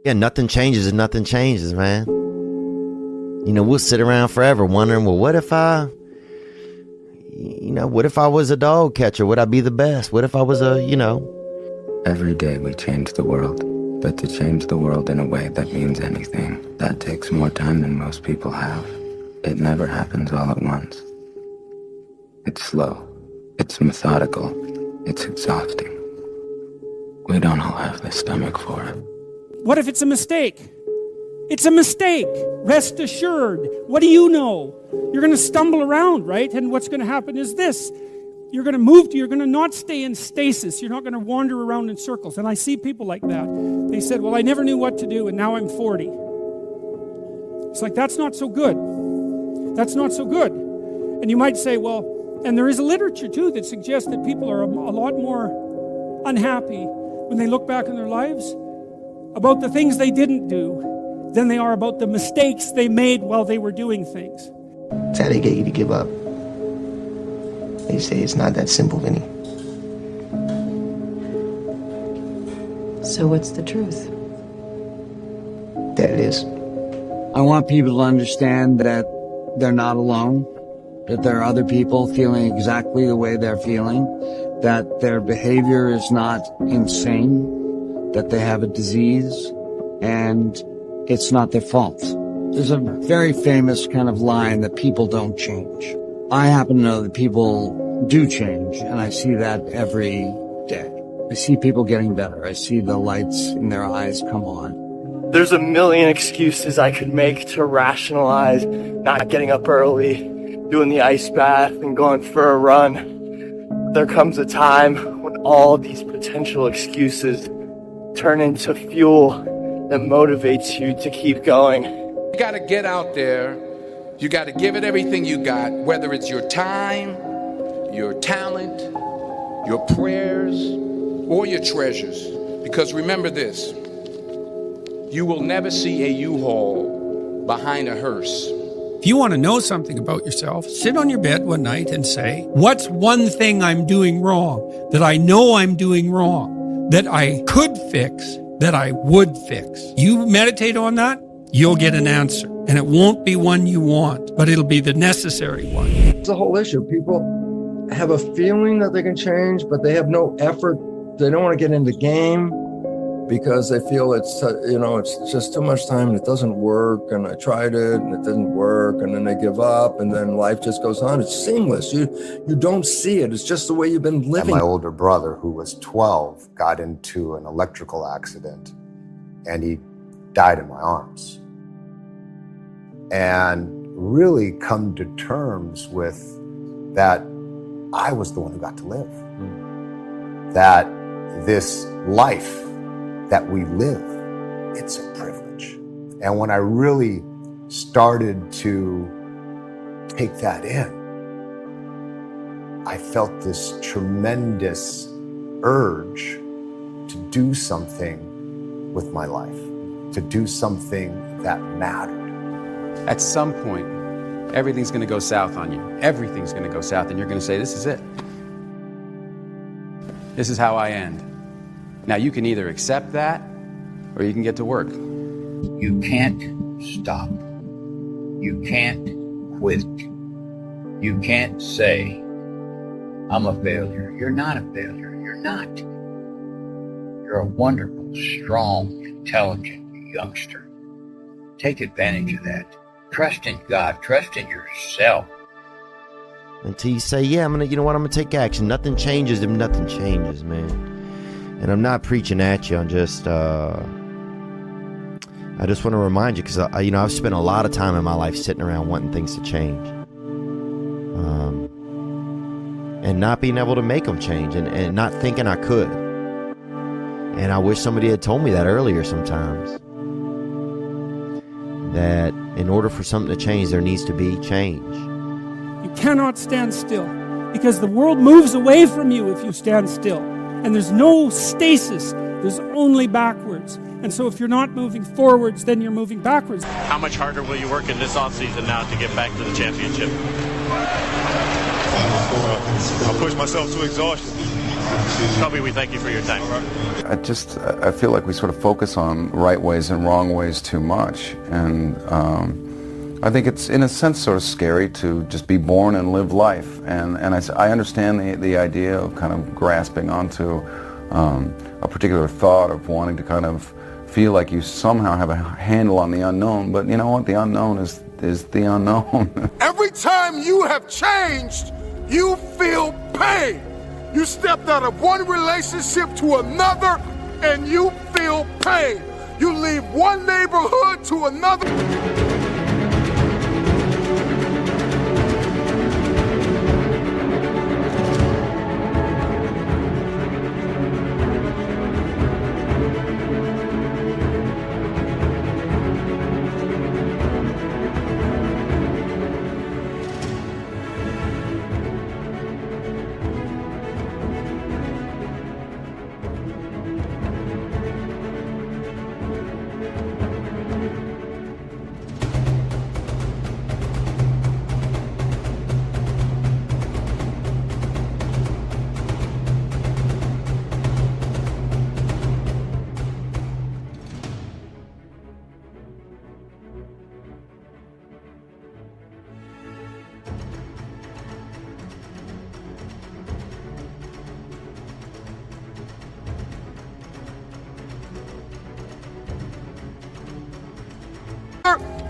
Yeah, nothing changes and nothing changes, man. You know, we'll sit around forever wondering, well, what if I was a dog catcher? Would I be the best? What if I was Every day we change the world, but to change the world in a way that means anything, that takes more time than most people have. It never happens all at once. It's slow. It's methodical. It's exhausting. We don't all have the stomach for it. What if it's a mistake? It's a mistake. Rest assured. What do you know? You're going to stumble around, right? And what's going to happen is this. You're going to not stay in stasis. You're not going to wander around in circles. And I see people like that. They said, well, I never knew what to do, and now I'm 40. It's like, that's not so good. That's not so good. And you might say, well, and there is a literature, too, that suggests that people are a lot more unhappy when they look back in their lives about the things they didn't do than they are about the mistakes they made while they were doing things. That's how they get you to give up. They say it's not that simple, Vinny. So what's the truth? That it is. I want people to understand that they're not alone, that there are other people feeling exactly the way they're feeling, that their behavior is not insane, that they have a disease, and it's not their fault. There's a very famous kind of line that people don't change. I happen to know that people do change, and I see that every day. I see people getting better. I see the lights in their eyes come on. There's a million excuses I could make to rationalize not getting up early, doing the ice bath, and going for a run. There comes a time when all these potential excuses turn into fuel that motivates you to keep going. You gotta get out there. You gotta give it everything you got, whether it's your time, your talent, your prayers, or your treasures. Because remember this, you will never see a U-Haul behind a hearse. If you want to know something about yourself, sit on your bed one night and say, what's one thing I'm doing wrong, that I know I'm doing wrong, that I could fix, that I would fix? You meditate on that, you'll get an answer. And it won't be one you want, but it'll be the necessary one. It's a whole issue. People have a feeling that they can change, but they have no effort. They don't want to get in the game because they feel it's just too much time and it doesn't work. And I tried it and it didn't work. And then they give up and then life just goes on. It's seamless. You don't see it. It's just the way you've been living. And my older brother, who was 12, got into an electrical accident and he died in my arms. And really come to terms with that I was the one who got to live. That this life that we live, it's a privilege. And when I really started to take that in, I felt this tremendous urge to do something with my life, to do something that mattered. At some point, everything's going to go south on you. Everything's going to go south, and you're going to say, this is it. This is how I end. Now, you can either accept that, or you can get to work. You can't stop. You can't quit. You can't say, I'm a failure. You're not a failure. You're not. You're a wonderful, strong, intelligent youngster. Take advantage of that. Trust in God. Trust in yourself. Until you say, yeah, I'm gonna take action. Nothing changes if nothing changes, man. And I'm not preaching at you. I'm just, I just want to remind you, because I've spent a lot of time in my life sitting around wanting things to change, and not being able to make them change, and not thinking I could. And I wish somebody had told me that earlier sometimes. That in order for something to change, there needs to be change. You cannot stand still, because the world moves away from you if you stand still. And there's no stasis, there's only backwards. And so if you're not moving forwards, then you're moving backwards. How much harder will you work in this offseason now to get back to the championship? I'll push myself to exhaustion. Kobe, we thank you for your time. I feel like we sort of focus on right ways and wrong ways too much, and I think it's in a sense sort of scary to just be born and live life, and I understand the idea of kind of grasping onto a particular thought of wanting to kind of feel like you somehow have a handle on the unknown, but you know what, the unknown is the unknown. Every time you have changed, you feel pain. You stepped out of one relationship to another and you feel pain. You leave one neighborhood to another.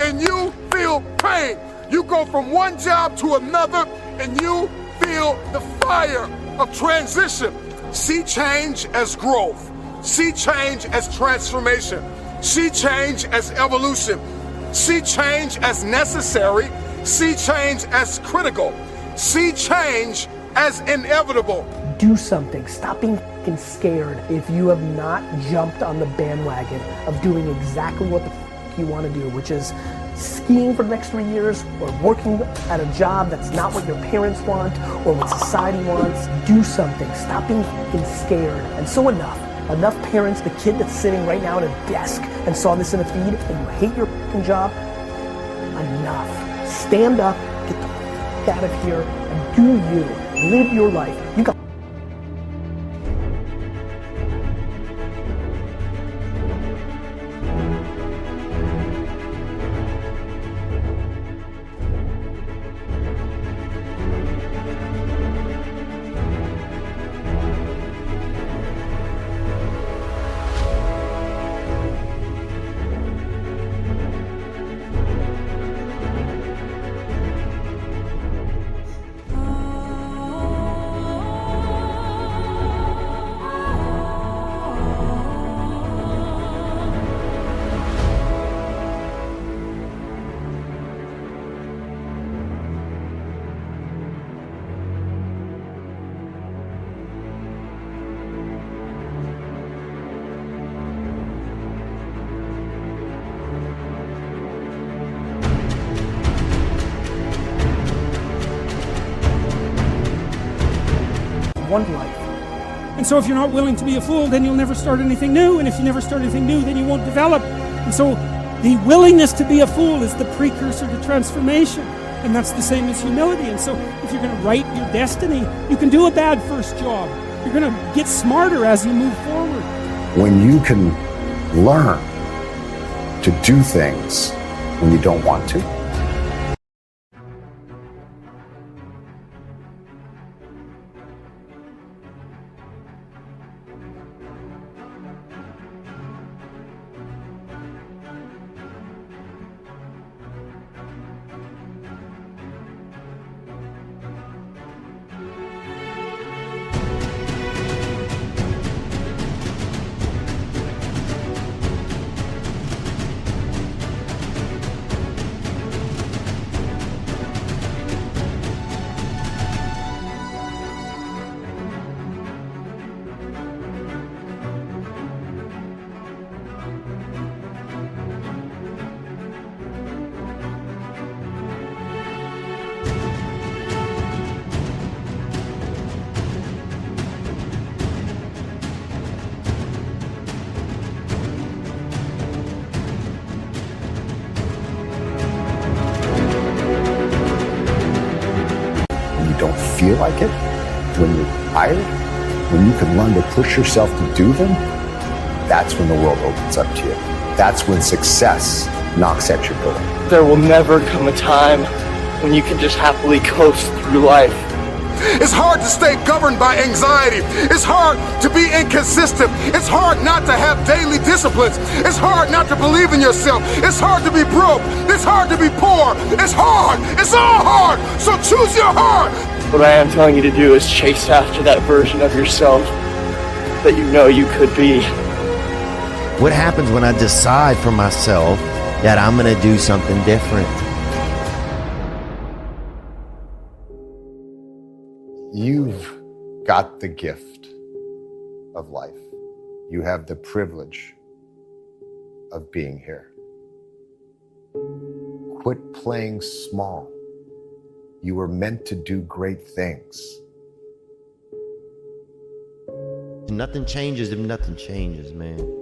And you feel pain. You go from one job to another and you feel the fire of transition. See change as growth. See change as transformation. See change as evolution. See change as necessary. See change as critical. See change as inevitable. Do something. Stop being f***ing scared if you have not jumped on the bandwagon of doing exactly what the f*** you want to do, which is skiing for the next 3 years or working at a job that's not what your parents want or what society wants. Do something. Stop being f***ing scared. And so enough parents, the kid that's sitting right now at a desk and saw this in a feed and you hate your f***ing job, enough. Stand up, get the f*** out of here and do you. Live your life. You got one life. And so if you're not willing to be a fool, then you'll never start anything new. And if you never start anything new, then you won't develop. And so the willingness to be a fool is the precursor to transformation. And that's the same as humility. And so if you're going to write your destiny, you can do a bad first job. You're going to get smarter as you move forward. When you can learn to do things when you don't want to, don't feel like it, when you're tired, when you can learn to push yourself to do them, that's when the world opens up to you. That's when success knocks at your door. There will never come a time when you can just happily coast through life. It's hard to stay governed by anxiety. It's hard to be inconsistent. It's hard not to have daily disciplines. It's hard not to believe in yourself. It's hard to be broke. It's hard to be poor. It's hard. It's all hard. So choose your heart. What I am telling you to do is chase after that version of yourself that you know you could be. What happens when I decide for myself that I'm going to do something different? You've got the gift of life. You have the privilege of being here. Quit playing small. You were meant to do great things. Nothing changes if nothing changes, man.